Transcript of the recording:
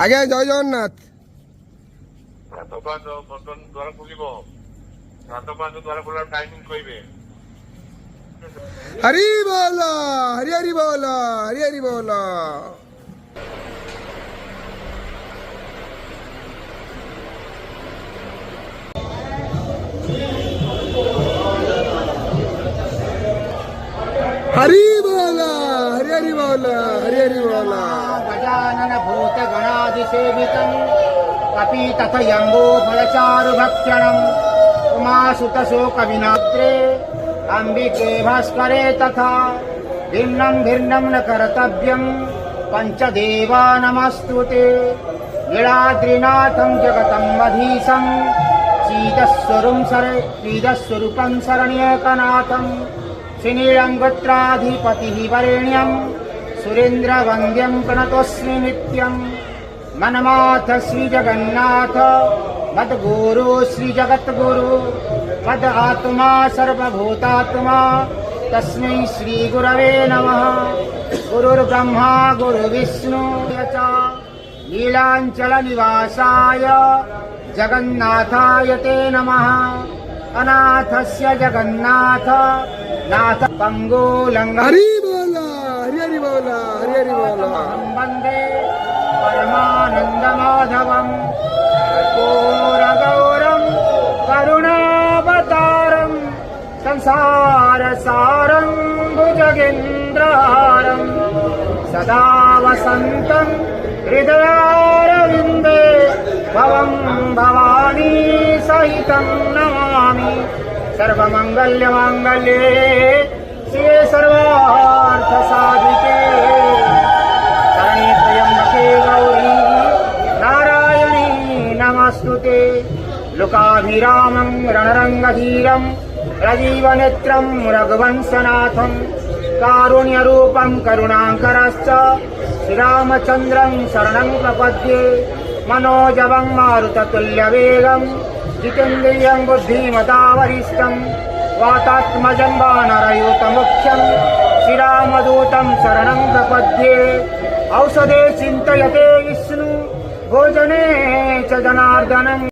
আগে জয় জগন্নাথ। দ্বার খুলিব, দ্বার খোলার টাইমিং কইবে। হরি বল, হরি হরি বল, হরি হরি বল। हरि बोला, हरि हरि बोला, हरि हरि बोला। गजानन भूत गणाधिसेवितं कपितथ यम्बो फलचारुभक्षणं उमासुत शोक विनात्रे अंबिके भास्करे तथा भिन्नं भिन्नं न कर्तव्यं पंचदेवा नमस्तुते। नीलाद्रिनाथं जगतं मधीशं सीदस्वरूपं शरण्यकनाथं श्रीनीलंगोत्राधिपतिः वरेण्यं सुरेन्द्रवन्द्यं प्रणतोऽस्मि नित्यं। मनमाथ श्री जगन्नाथ मद्गुरु श्री जगद्गुरु मद आत्मा सर्वभूतात्मा तस्मै श्री गुरवे नमः। गुरुर्ब्रह्मा गुरुर्विष्णु च नीलांचल निवासाय जगन्नाथाय ते नमः। अनाथस्य जगन्नाथ नाथ पंगोलंग हरि बोला, हरि हरि बोला, हरि हरि बोला। वंदे परमानंद माधवम कर्पूरगौरम करुणावतारम संसार सारं भुजगेन्द्रहारं सदा वसन्तं हृदयारविन्दे भवं भवानी सहितं नमामि। सर्वमंगल्यमांगल्ये शिवे सर्वार्थसाधिके शरण्ये त्र्यंबके गौरी नारायणी नमस्तुते। लोकाभिरामं रणरंगधीरं राजीवनेत्रं रघुवंशनाथं कारुण्यरूपं करुणाकरश्च श्रीरामचन्द्रं शरणं प्रपद्ये। मनोजवं मारुततुल्यवेगं जितेन्द्रियं बुद्धिमतावरिष्ठं वातात्मजं वानरयूतमुख्यं श्रीरामदूतं शरणं प्रपद्ये। औषधे चिन्तयते विष्णु भोजने च जनार्दनम्।